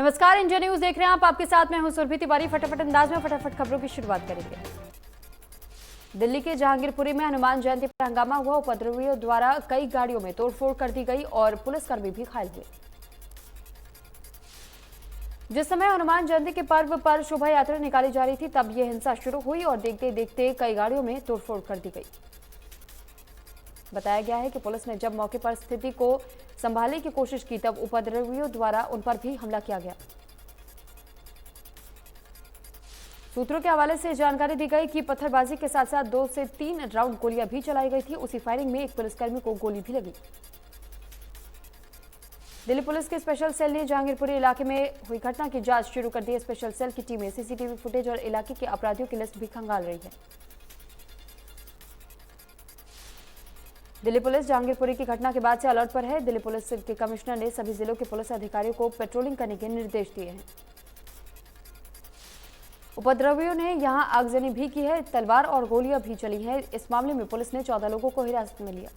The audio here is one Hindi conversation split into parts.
नमस्कार, इंडिया न्यूज देख रहे हैं आप। आपके साथ मैं हूं सुरभि तिवारी। फटाफट अंदाज में फटाफट खबरों की शुरुआत करेंगे। दिल्ली के जहांगीरपुरी में हनुमान जयंती पर हंगामा हुआ। उपद्रवियों द्वारा कई गाड़ियों में तोड़फोड़ कर दी गई और पुलिसकर्मी भी घायल हुए। जिस समय हनुमान जयंती के पर्व पर शोभा यात्रा निकाली जा रही थी, तब यह हिंसा शुरू हुई और देखते देखते कई गाड़ियों में तोड़फोड़ कर दी गई। बताया गया है कि पुलिस ने जब मौके पर स्थिति को संभालने की कोशिश की, तब उपद्रवियों द्वारा उन पर भी हमला किया गया। सूत्रों के हवाले से जानकारी दी गई कि पत्थरबाजी के साथ साथ 2 से 3 राउंड गोलियां भी चलाई गई थी। उसी फायरिंग में एक पुलिसकर्मी को गोली भी लगी। दिल्ली पुलिस के स्पेशल सेल ने जहांगीरपुरी इलाके में हुई घटना की जांच शुरू कर दी है। स्पेशल सेल की टीमें सीसीटीवी फुटेज और इलाके के अपराधियों की लिस्ट भी खंगाल रही है। दिल्ली पुलिस जहांगीरपुरी की घटना के बाद से अलर्ट पर है। दिल्ली पुलिस के कमिश्नर ने सभी जिलों के पुलिस अधिकारियों को पेट्रोलिंग करने के निर्देश दिए हैं। उपद्रवियों ने यहां आगजनी भी की है। तलवार और गोलियां भी चली हैं। इस मामले में पुलिस ने 14 लोगों को हिरासत में लिया।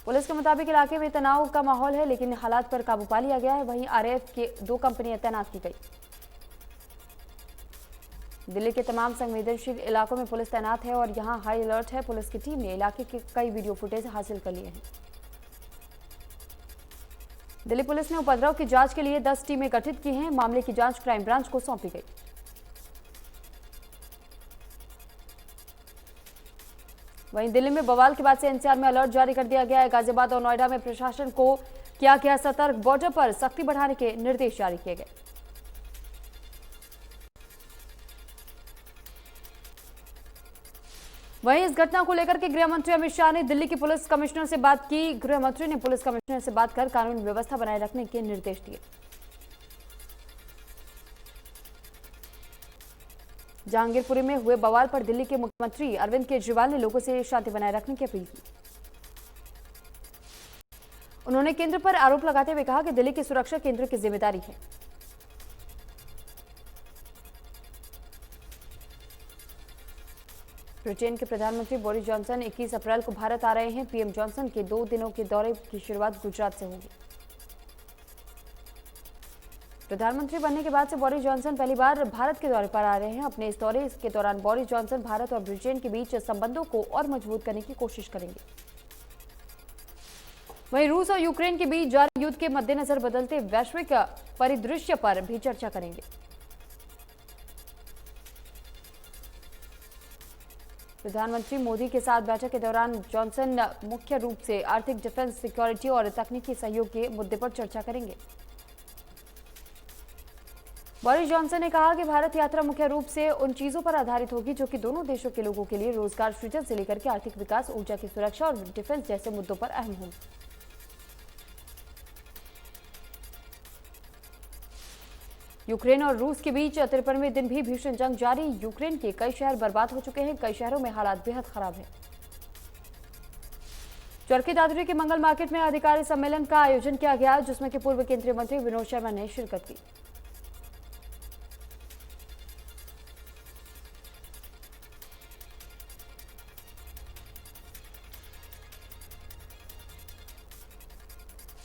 पुलिस के मुताबिक इलाके में तनाव का माहौल है, लेकिन हालात पर काबू पा लिया गया है। वहीं आरएएफ की 2 कंपनियां तैनात की गई। दिल्ली के तमाम संवेदनशील इलाकों में पुलिस तैनात है और यहां हाई अलर्ट है। पुलिस की टीम ने इलाके के कई वीडियो फुटेज हासिल कर लिए हैं। दिल्ली पुलिस ने उपद्रव की जांच के लिए 10 टीमें गठित की हैं। मामले की जांच क्राइम ब्रांच को सौंपी गई। वहीं दिल्ली में बवाल के बाद से एनसीआर में अलर्ट जारी कर दिया गया है। गाजियाबाद और नोएडा में प्रशासन को किया गया सतर्क। बॉर्डर पर सख्ती बढ़ाने के निर्देश जारी किए गए। वहीं इस घटना को लेकर के गृह मंत्री अमित शाह ने दिल्ली की पुलिस कमिश्नर से बात की। गृह मंत्री ने पुलिस कमिश्नर से बात कर कानून व्यवस्था बनाए रखने के निर्देश दिए। जहांगीरपुरी में हुए बवाल पर दिल्ली के मुख्यमंत्री अरविंद केजरीवाल ने लोगों से शांति बनाए रखने की अपील की। उन्होंने केंद्र पर आरोप लगाते हुए कहा कि दिल्ली की सुरक्षा केंद्र की जिम्मेदारी है। ब्रिटेन के प्रधानमंत्री बोरिस जॉनसन 21 अप्रैल को भारत आ रहे हैं। पीएम जॉनसन के 2 दिनों के दौरे की शुरुआत गुजरात से होगी। प्रधानमंत्री बनने के बाद से बोरिस जॉनसन पहली बार भारत के दौरे पर आ रहे हैं। अपने इस दौरे के दौरान बोरिस जॉनसन भारत और ब्रिटेन के बीच संबंधों को और मजबूत करने की कोशिश करेंगे। वहीं रूस और यूक्रेन के बीच जारी युद्ध के मद्देनजर बदलते वैश्विक परिदृश्य पर भी चर्चा करेंगे। प्रधानमंत्री मोदी के साथ बैठक के दौरान जॉनसन मुख्य रूप से आर्थिक, डिफेंस, सिक्योरिटी और तकनीकी सहयोग के मुद्दे पर चर्चा करेंगे। बोरिस जॉनसन ने कहा कि भारत यात्रा मुख्य रूप से उन चीजों पर आधारित होगी जो कि दोनों देशों के लोगों के लिए रोजगार सृजन से लेकर के आर्थिक विकास, ऊर्जा की सुरक्षा और डिफेंस जैसे मुद्दों पर अहम होंगी। यूक्रेन और रूस के बीच 53वें दिन भी भीषण जंग जारी। यूक्रेन के कई शहर बर्बाद हो चुके हैं। कई शहरों में हालात बेहद खराब है। चरखी दादरी के मंगल मार्केट में अधिकारी सम्मेलन का आयोजन किया गया, जिसमें कि पूर्व केंद्रीय मंत्री विनोद शर्मा ने शिरकत की।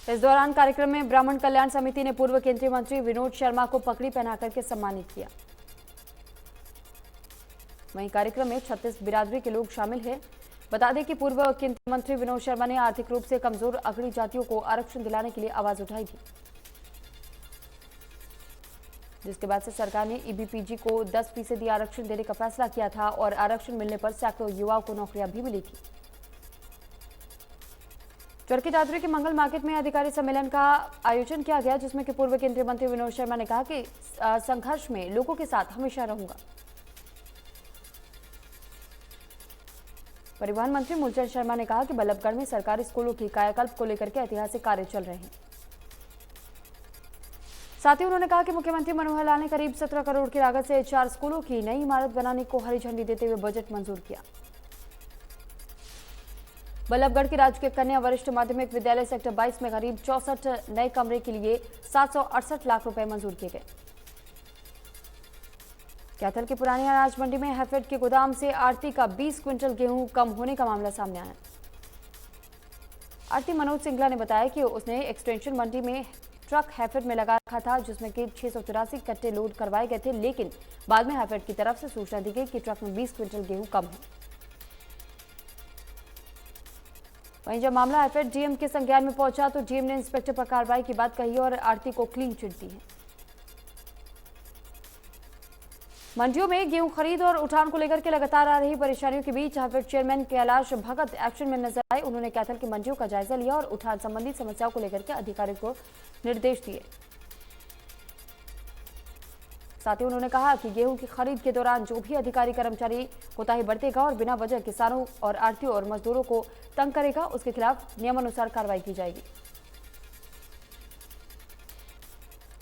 इस दौरान कार्यक्रम में ब्राह्मण कल्याण समिति ने पूर्व केंद्रीय मंत्री विनोद शर्मा को पगड़ी पहना करके सम्मानित किया। वहीं कार्यक्रम में 36 बिरादरी के लोग शामिल हैं। बता दें कि पूर्व केंद्रीय मंत्री विनोद शर्मा ने आर्थिक रूप से कमजोर अगड़ी जातियों को आरक्षण दिलाने के लिए आवाज उठाई थी, जिसके बाद से सरकार ने ईबीपीजी को 10% आरक्षण देने का फैसला किया था और आरक्षण मिलने पर सैकड़ों युवाओं को नौकरियां भी मिली थी। चरखी दादरी के मंगल मार्केट में अधिकारी सम्मेलन का आयोजन किया गया, जिसमें कि पूर्व केंद्रीय मंत्री विनोद शर्मा ने कहा कि संघर्ष में लोगों के साथ हमेशा रहूंगा। परिवहन मंत्री मूलचंद शर्मा ने कहा कि बल्लभगढ़ में सरकारी स्कूलों की कायाकल्प को लेकर के ऐतिहासिक कार्य चल रहे हैं। साथ ही उन्होंने कहा कि मुख्यमंत्री मनोहर लाल ने करीब 17 करोड़ की लागत से 4 स्कूलों की नई इमारत बनाने को हरी झंडी देते हुए बजट मंजूर किया। बल्लभगढ़ की राजकीय कन्या वरिष्ठ माध्यमिक विद्यालय सेक्टर 22 में करीब 64 नए कमरे के लिए 768 लाख रुपए मंजूर किए गए। कैथल की पुरानी अनाज मंडी में हैफेड के गोदाम से आरती का 20 क्विंटल गेहूं कम होने का मामला सामने आया। आरती मनोज सिंगला ने बताया कि उसने एक्सटेंशन मंडी में ट्रक हैफेड में लगा रखा था, जिसमें कि 683 कट्टे लोड करवाए गए थे, लेकिन बाद में हैफेड की तरफ से सूचना दी गई कि ट्रक में 20 क्विंटल गेहूं कम है। वहीं जब मामला हैफेड डीएम के संज्ञान में पहुंचा तो डीएम ने इंस्पेक्टर पर कार्रवाई की बात कही और आढ़ती को क्लीन चिट दी है। मंडियों में गेहूं खरीद और उठान को लेकर के लगातार आ रही परेशानियों के बीच हैफेड चेयरमैन कैलाश भगत एक्शन में नजर आए। उन्होंने कैथल की मंडियों का जायजा लिया और उठान संबंधी समस्याओं को लेकर के अधिकारियों को निर्देश दिए। साथ ही उन्होंने कहा कि गेहूं की खरीद के दौरान जो भी अधिकारी कर्मचारी कोताही बरतेगा और बिना वजह किसानों और आढ़तियों और मजदूरों को तंग करेगा, उसके खिलाफ नियमानुसार कार्रवाई की जाएगी।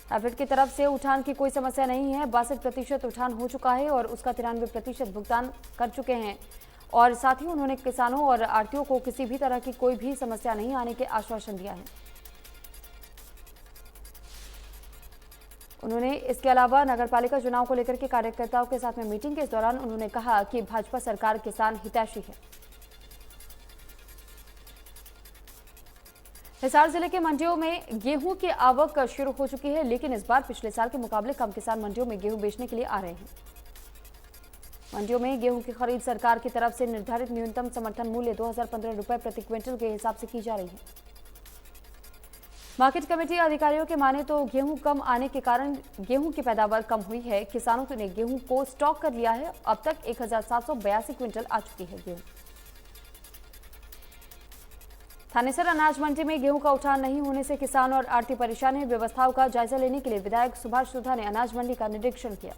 हैफेड की तरफ से उठान की कोई समस्या नहीं है। 62% उठान हो चुका है और उसका 93% भुगतान कर चुके हैं। और साथ ही उन्होंने किसानों और आढ़तियों को किसी भी तरह की कोई भी समस्या नहीं आने के आश्वासन दिया है। उन्होंने इसके अलावा नगरपालिका चुनाव को लेकर के कार्यकर्ताओं के साथ में मीटिंग के दौरान उन्होंने कहा कि भाजपा सरकार किसान हितैषी है। हिसार जिले के मंडियों में गेहूं की आवक शुरू हो चुकी है, लेकिन इस बार पिछले साल के मुकाबले कम किसान मंडियों में गेहूं बेचने के लिए आ रहे हैं। मंडियों में गेहूं की खरीद सरकार की तरफ से निर्धारित न्यूनतम समर्थन मूल्य 2015 रुपए प्रति क्विंटल के हिसाब से की जा रही है। मार्केट कमेटी अधिकारियों के माने तो गेहूं कम आने के कारण गेहूं की पैदावार कम हुई है। किसानों ने गेहूं को स्टॉक कर लिया है। अब तक 1782 क्विंटल आ चुकी है गेहूं। थानेसर अनाज मंडी में गेहूं का उठान नहीं होने से किसान और आढ़ती परेशान है। व्यवस्थाओं का जायजा लेने के लिए विधायक सुभाष सुधा ने अनाज मंडी का निरीक्षण किया।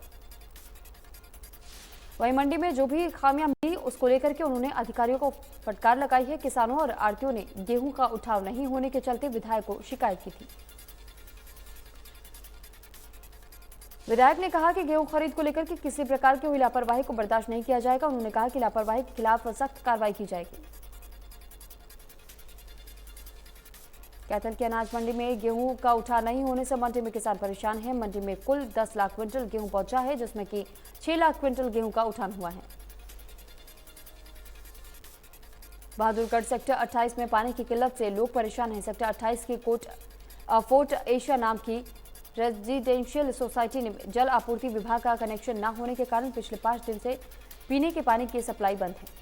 वहीं मंडी में जो भी खामियां मिली उसको लेकर के उन्होंने अधिकारियों को फटकार लगाई है। किसानों और आढ़तियों ने गेहूं का उठाव नहीं होने के चलते विधायक को शिकायत की थी। विधायक ने कहा कि गेहूं खरीद को लेकर के किसी प्रकार की हुई लापरवाही को बर्दाश्त नहीं किया जाएगा। उन्होंने कहा कि लापरवाही के खिलाफ सख्त कार्रवाई की जाएगी। कैथल की अनाज मंडी में गेहूं का उठाव नहीं होने से मंडी में किसान परेशान हैं। मंडी में कुल 10 लाख क्विंटल गेहूं पहुंचा है, जिसमें कि 6 लाख क्विंटल गेहूं का उठान हुआ है। बहादुरगढ़ सेक्टर 28 में पानी की किल्लत से लोग परेशान हैं। सेक्टर 28 की फोर्ट एशिया नाम की रेजिडेंशियल सोसाइटी में जल आपूर्ति विभाग का कनेक्शन न होने के कारण पिछले 5 दिन से पीने के पानी की सप्लाई बंद है।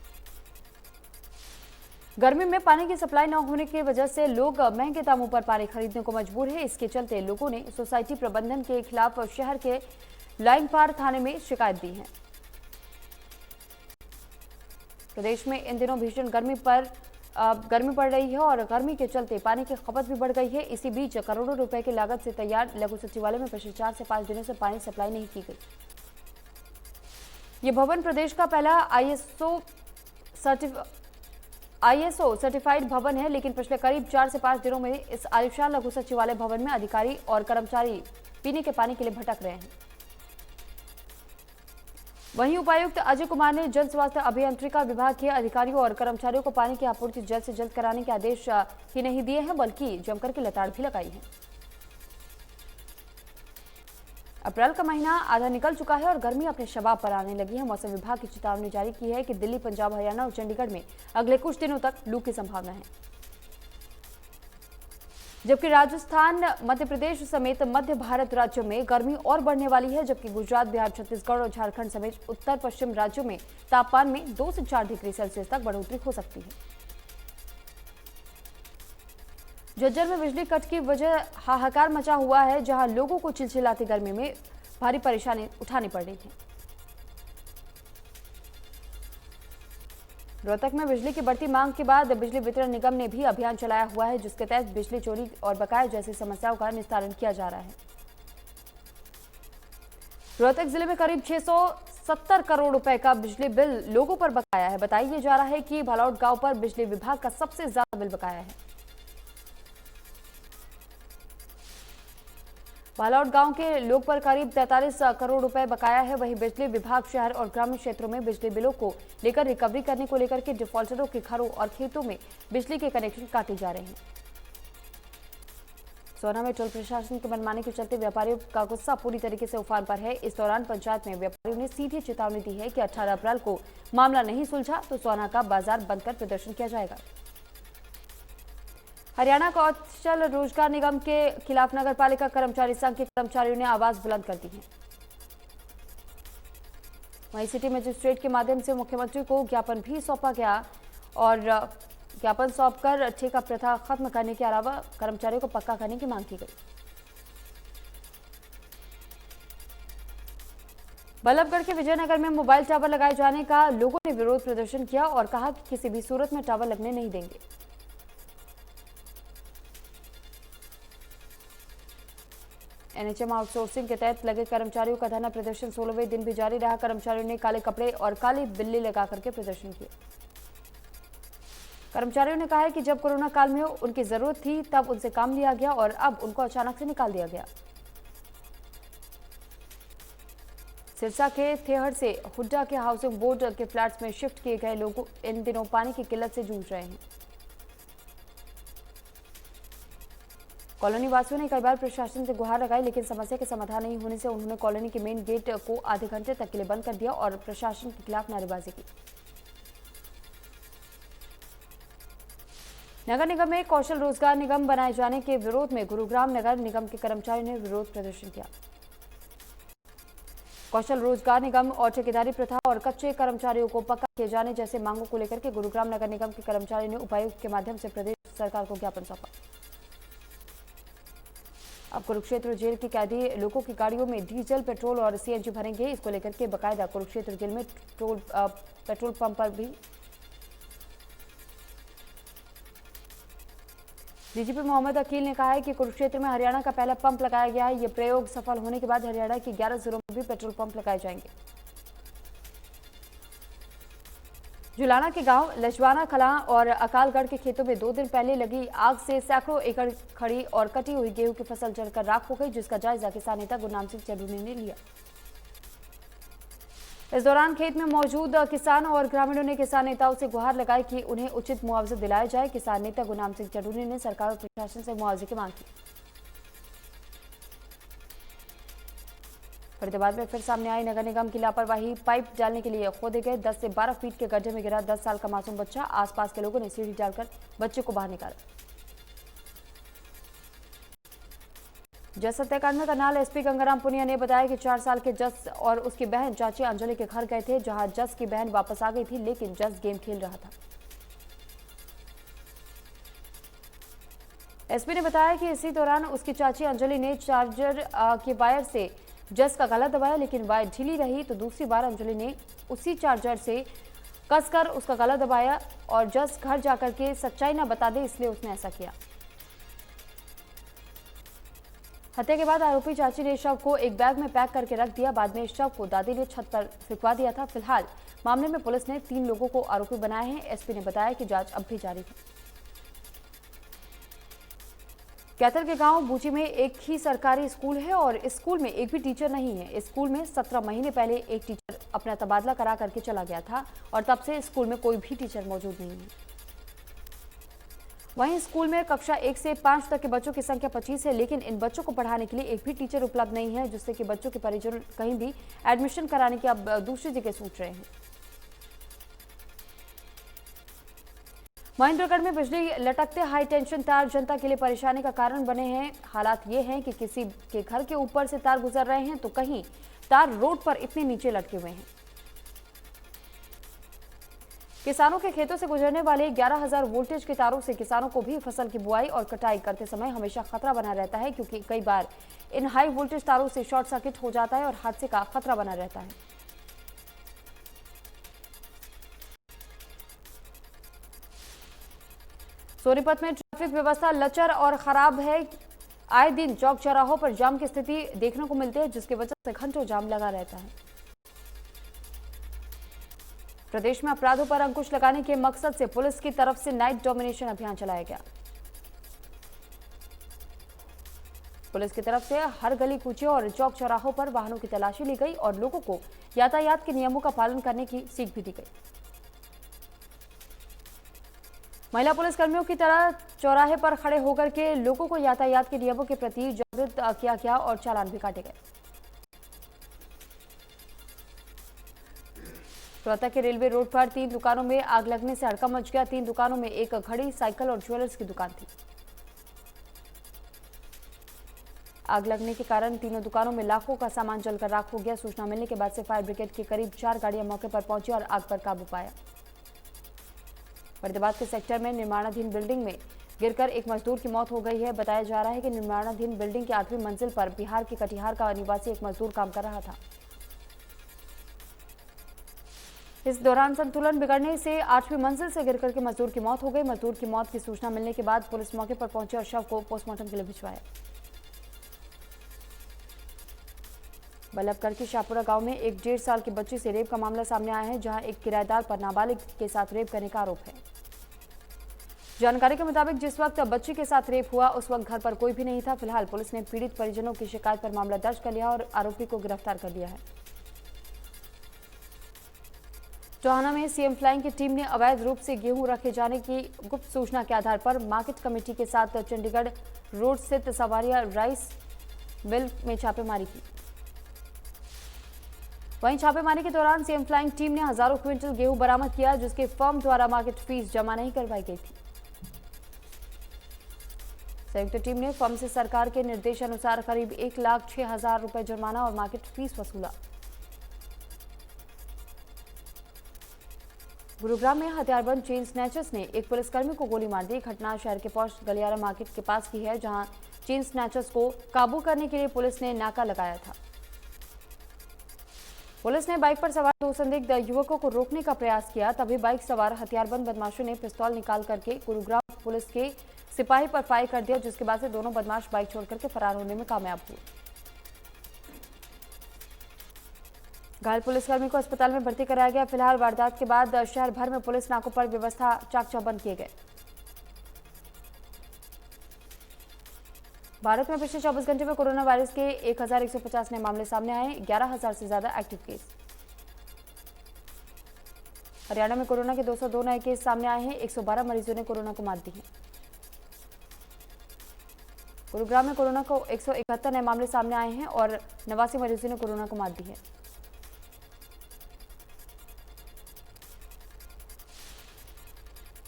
गर्मी में पानी की सप्लाई न होने की वजह से लोग महंगे दामों पर पानी खरीदने को मजबूर है। इसके चलते लोगों ने सोसाइटी प्रबंधन के खिलाफ शहर के लाइनपार थाने में शिकायत दी है। प्रदेश में इन दिनों भीषण गर्मी पड़ रही है और गर्मी के चलते पानी की खपत भी बढ़ गई है। इसी बीच करोड़ों रुपए की लागत से तैयार लघु सचिवालय में पिछले 4 से 5 दिनों से पानी सप्लाई नहीं की गई। ये भवन प्रदेश का पहला आईएसओ सर्टिफाइड भवन है, लेकिन पिछले करीब 4 से 5 दिनों में इस आलिशान लघु सचिवालय भवन में अधिकारी और कर्मचारी पीने के पानी के लिए भटक रहे हैं। वहीं उपायुक्त अजय कुमार ने जन स्वास्थ्य अभियंत्रिका विभाग के अधिकारियों और कर्मचारियों को पानी की आपूर्ति जल्द से जल्द कराने के आदेश ही नहीं दिए हैं, बल्कि जमकर के लताड़ भी लगाई है। अप्रैल का महीना आधा निकल चुका है और गर्मी अपने शबाब पर आने लगी है। मौसम विभाग की चेतावनी जारी की है कि दिल्ली, पंजाब, हरियाणा और चंडीगढ़ में अगले कुछ दिनों तक लू की संभावना है, जबकि राजस्थान, मध्य प्रदेश समेत मध्य भारत राज्यों में गर्मी और बढ़ने वाली है। जबकि गुजरात, बिहार, छत्तीसगढ़ और झारखंड समेत उत्तर पश्चिम राज्यों में तापमान में 2 से 4 डिग्री सेल्सियस तक बढ़ोतरी हो सकती है। झज्जर में बिजली कट की वजह हाहाकार मचा हुआ है, जहां लोगों को चिलचिलाती गर्मी में भारी परेशानी उठानी पड़ रही है। रोहतक में बिजली की बढ़ती मांग के बाद बिजली वितरण निगम ने भी अभियान चलाया हुआ है, जिसके तहत बिजली चोरी और बकाया जैसी समस्याओं का निस्तारण किया जा रहा है। रोहतक जिले में करीब 670 करोड़ रुपए का बिजली बिल लोगों पर बकाया है। बताया जा रहा है कि भलौट गांव पर बिजली विभाग का सबसे ज्यादा बिल बकाया है। बालौट गांव के लोग पर करीब 43 करोड़ रुपए बकाया है। वहीं बिजली विभाग शहर और ग्रामीण क्षेत्रों में बिजली बिलों को लेकर रिकवरी करने को लेकर के डिफॉल्टरों के घरों और खेतों में बिजली के कनेक्शन काटे जा रहे हैं। सोना में टोल प्रशासन के मनमाने के चलते व्यापारियों का गुस्सा पूरी तरीके से उफान पर है। इस दौरान पंचायत में व्यापारियों ने सीधी चेतावनी दी है कि 18 अप्रैल को मामला नहीं सुलझा तो सोना का बाजार बंद कर प्रदर्शन किया जाएगा। हरियाणा कौशल रोजगार निगम के खिलाफ नगर पालिका कर्मचारी संघ के कर्मचारियों ने आवाज बुलंद कर दी है। वहीं सिटी मजिस्ट्रेट के माध्यम से मुख्यमंत्री को ज्ञापन भी सौंपा गया और ज्ञापन सौंपकर ठेका प्रथा खत्म करने के अलावा कर्मचारियों को पक्का करने की मांग की गई। बल्लभगढ़ के विजयनगर में मोबाइल टावर लगाए जाने का लोगों ने विरोध प्रदर्शन किया और कहा कि किसी भी सूरत में टावर लगने नहीं देंगे। एनएचएम आउटसोर्सिंग के तहत लगे कर्मचारियों का धरना प्रदर्शन 16वें दिन भी जारी रहा। कर्मचारियों ने काले कपड़े और काली बिल्ली लगा करके प्रदर्शन किया। कर्मचारियों ने कहा है कि जब कोरोना काल में उनकी जरूरत थी तब उनसे काम लिया गया और अब उनको अचानक से निकाल दिया गया। सिरसा के थेहड़ से हुड्डा के हाउसिंग बोर्ड के फ्लैट्स में शिफ्ट किए गए लोग इन दिनों पानी की किल्लत से जूझ रहे हैं। कॉलोनी वासियों ने कई बार प्रशासन से गुहार लगाई, लेकिन समस्या के समाधान नहीं होने से उन्होंने कॉलोनी के मेन गेट को आधे घंटे तक के लिए बंद कर दिया और प्रशासन के खिलाफ नारेबाजी की। नगर निगम में कौशल रोजगार निगम बनाए जाने के विरोध में गुरुग्राम नगर निगम के कर्मचारियों ने विरोध प्रदर्शन किया। कौशल रोजगार निगम और ठेकेदारी प्रथा और कच्चे कर्मचारियों को पक्का किए जाने जैसे मांगों को लेकर के गुरुग्राम नगर निगम के कर्मचारियों ने उपायुक्त के माध्यम से प्रदेश सरकार को ज्ञापन सौंपा। अब कुरुक्षेत्र जेल के कैदी लोगों की गाड़ियों में डीजल, पेट्रोल और सीएनजी भरेंगे। इसको लेकर के बकायदा कुरुक्षेत्र जेल में पेट्रोल पंप पर भी डीजीपी मोहम्मद अकील ने कहा है कि कुरुक्षेत्र में हरियाणा का पहला पंप लगाया गया है। ये प्रयोग सफल होने के बाद हरियाणा के 11 जिलों में भी पेट्रोल पंप लगाए जाएंगे। जुलाना के गांव लजवाना कलां और अकालगढ़ के खेतों में 2 दिन पहले लगी आग से सैकड़ों एकड़ खड़ी और कटी हुई गेहूं की फसल जलकर राख हो गई, जिसका जायजा किसान नेता गुरनाम सिंह चढ़ूनी ने लिया। इस दौरान खेत में मौजूद किसानों और ग्रामीणों ने किसान नेताओं से गुहार लगाई कि उन्हें उचित मुआवजा दिलाया जाए। किसान नेता गुरनाम सिंह चढ़ूनी ने सरकार और प्रशासन से मुआवजे की मांग की। फरीदाबाद में फिर सामने आई नगर निगम की लापरवाही। पाइप डालने के लिए खोदे गए 10 से 12 फीट के गड्ढे में गिरा 10 साल का मासूम बच्चा। आसपास के लोगों ने सीढ़ी डालकर बच्चे को बाहर निकाला। जस हत्याकांड में करनाल एसपी गंगाराम पुनिया ने बताया कि 4 साल के जस और उसकी बहन चाची अंजलि के घर गए थे, जहां जस की बहन वापस आ गई थी, लेकिन जस गेम खेल रहा था। एसपी ने बताया कि इसी दौरान उसकी चाची अंजलि ने चार्जर के वायर से जस का गला दबाया, लेकिन वायर ढीली रही तो दूसरी बार अंजलि ने उसी चार्जर से कसकर उसका गला दबाया और जस घर जाकर के सच्चाई न बता दे इसलिए उसने ऐसा किया। हत्या के बाद आरोपी चाची ने शव को एक बैग में पैक करके रख दिया। बाद में शव को दादी ने छत पर फेंकवा दिया था। फिलहाल मामले में पुलिस ने 3 लोगों को आरोपी बनाया है। एसपी ने बताया कि जांच अब भी जारी है। कैथल के गांव बूची में एक ही सरकारी स्कूल है और इस स्कूल में एक भी टीचर नहीं है। इस स्कूल में 17 महीने पहले एक टीचर अपना तबादला करा करके चला गया था और तब से स्कूल में कोई भी टीचर मौजूद नहीं है। वहीं स्कूल में कक्षा 1 से 5 तक के बच्चों की संख्या 25 है, लेकिन इन बच्चों को पढ़ाने के लिए एक भी टीचर उपलब्ध नहीं है, जिससे कि बच्चों के परिजन कहीं भी एडमिशन कराने की अब दूसरी जगह सोच रहे हैं। महेंद्रगढ़ में बिजली लटकते हाई टेंशन तार जनता के लिए परेशानी का कारण बने हैं। हालात ये हैं कि किसी के घर के ऊपर से तार गुजर रहे हैं तो कहीं तार रोड पर इतने नीचे लटके हुए हैं। किसानों के खेतों से गुजरने वाले 11,000 वोल्टेज के तारों से किसानों को भी फसल की बुआई और कटाई करते समय हमेशा खतरा बना रहता है, क्योंकि कई बार इन हाई वोल्टेज तारों से शॉर्ट सर्किट हो जाता है और हादसे का खतरा बना रहता है। सोनीपत में ट्रैफिक व्यवस्था लचर और खराब है। आए दिन चौक चौराहों पर जाम की स्थिति देखने को मिलती है, जिसकी वजह से घंटों जाम लगा रहता है। प्रदेश में अपराधों पर अंकुश लगाने के मकसद से पुलिस की तरफ से नाइट डोमिनेशन अभियान चलाया गया। पुलिस की तरफ से हर गली कूचे और चौक चौराहों पर वाहनों की तलाशी ली गई और लोगों को यातायात के नियमों का पालन करने की सीख भी दी गई। महिला पुलिसकर्मियों की तरह चौराहे पर खड़े होकर के लोगों को यातायात के नियमों के प्रति जागरूक किया गया और चालान भी काटे गए। रोहतक के रेलवे रोड पर 3 दुकानों में आग लगने से हड़कंप मच गया। 3 दुकानों में एक घड़ी, साइकिल और ज्वेलर्स की दुकान थी। आग लगने के कारण तीनों दुकानों में लाखों का सामान जलकर राख हो गया। सूचना मिलने के बाद से फायर ब्रिगेड की करीब 4 गाड़ियां मौके पर पहुंची और आग पर काबू पाया। फरीदाबाद के सेक्टर में निर्माणाधीन बिल्डिंग में गिरकर एक मजदूर की मौत हो गई है। बताया जा रहा है कि निर्माणाधीन बिल्डिंग की 8वीं मंजिल पर बिहार के कटिहार का निवासी एक मजदूर काम कर रहा था। इस दौरान संतुलन बिगड़ने से 8वीं मंजिल से गिरकर के मजदूर की मौत हो गई। मजदूर की मौत की सूचना मिलने के बाद पुलिस मौके पर पहुंची और शव को पोस्टमार्टम के लिए भिजवाया। बल्लभगढ़ के शाहपुरा गांव में एक 1.5 साल की बच्ची से रेप का मामला सामने आया है, जहां एक किराएदार पर नाबालिग के साथ रेप करने का आरोप है। जानकारी के मुताबिक जिस वक्त बच्ची के साथ रेप हुआ उस वक्त घर पर कोई भी नहीं था। फिलहाल पुलिस ने पीड़ित परिजनों की शिकायत पर मामला दर्ज कर लिया और आरोपी को गिरफ्तार कर लिया है। टोहाना में सीएम फ्लाइंग की टीम ने अवैध रूप से गेहूं रखे जाने की गुप्त सूचना के आधार पर मार्केट कमेटी के साथ चंडीगढ़ रोड स्थित सवारिया राइस मिल में छापेमारी की। वहीं छापेमारी के दौरान सीएम फ्लाइंग टीम ने हजारों क्विंटल गेहूं बरामद किया, जिसके फर्म द्वारा मार्केट फीस जमा नहीं करवाई गई थी। संयुक्त टीम ने फर्म से सरकार के निर्देशानुसार करीब 1,06,000 रुपए जुर्माना और मार्केट फीस वसूला। गुरुग्राम में हथियारबंद चेन स्नैचर्स ने एक पुलिसकर्मी को गोली मार दी। घटना शहर के पौष गलियारा मार्केट के पास की है, जहां चेन स्नैचर्स को काबू करने के लिए पुलिस ने नाका लगाया था। पुलिस ने बाइक पर सवार 2 संदिग्ध युवकों को रोकने का प्रयास किया, तभी बाइक सवार हथियारबंद बदमाशों ने पिस्तौल निकाल करके गुरुग्राम पुलिस के सिपाही पर फायर कर दिया, जिसके बाद से दोनों बदमाश बाइक छोड़कर के फरार होने में कामयाब हुए। घायल पुलिसकर्मी को अस्पताल में भर्ती कराया गया। फिलहाल वारदात के बाद शहर भर में पुलिस नाकों पर व्यवस्था चाक चौबंद किए गए। भारत में पिछले 24 घंटे में कोरोना वायरस के 1,150 नए मामले सामने आए, 11,000 से ज्यादा एक्टिव केस। हरियाणा में कोरोना के 202 नए केस सामने आए हैं, 112 मरीजों ने कोरोना को मात दी है। गुरुग्राम में कोरोना को 171 नए मामले सामने आए हैं और 89 मरीजों ने कोरोना को मात दी है।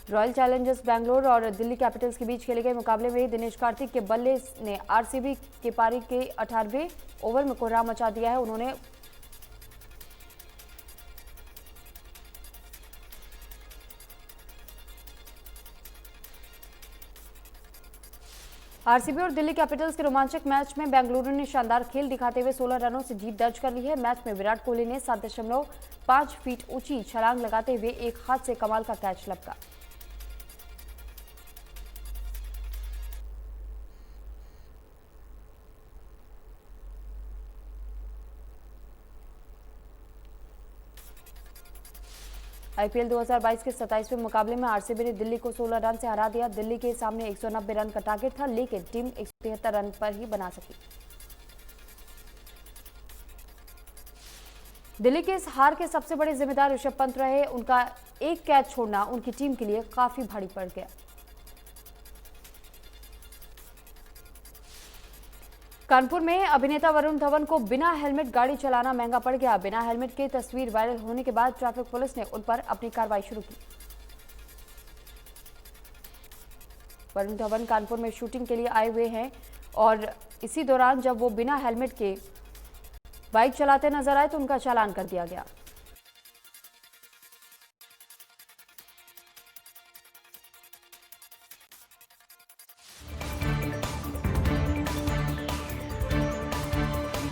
रॉयल चैलेंजर्स बैंगलोर और दिल्ली कैपिटल्स के बीच खेले गए मुकाबले में दिनेश कार्तिक के बल्ले ने आरसीबी के पारी के 18वें ओवर में कोहराम मचा दिया है। उन्होंने आरसीबी और दिल्ली कैपिटल्स के रोमांचक मैच में बेंगलुरु ने शानदार खेल दिखाते हुए 16 रनों से जीत दर्ज कर ली है। मैच में विराट कोहली ने 7.5 फीट ऊंची छलांग लगाते हुए एक हाथ से कमाल का कैच लपका। आईपीएल 2022 के 27वें मुकाबले में आरसीबी ने दिल्ली को 16 रन से हरा दिया। दिल्ली के सामने 190 रन का टारगेट था, लेकिन टीम 173 रन पर ही बना सकी। दिल्ली के इस हार के सबसे बड़े जिम्मेदार ऋषभ पंत रहे। उनका एक कैच छोड़ना उनकी टीम के लिए काफी भारी पड़ गया। कानपुर में अभिनेता वरुण धवन को बिना हेलमेट गाड़ी चलाना महंगा पड़ गया। बिना हेलमेट के तस्वीर वायरल होने के बाद ट्रैफिक पुलिस ने उन पर अपनी कार्रवाई शुरू की। वरुण धवन कानपुर में शूटिंग के लिए आए हुए हैं और इसी दौरान जब वो बिना हेलमेट के बाइक चलाते नजर आए तो उनका चालान कर दिया गया।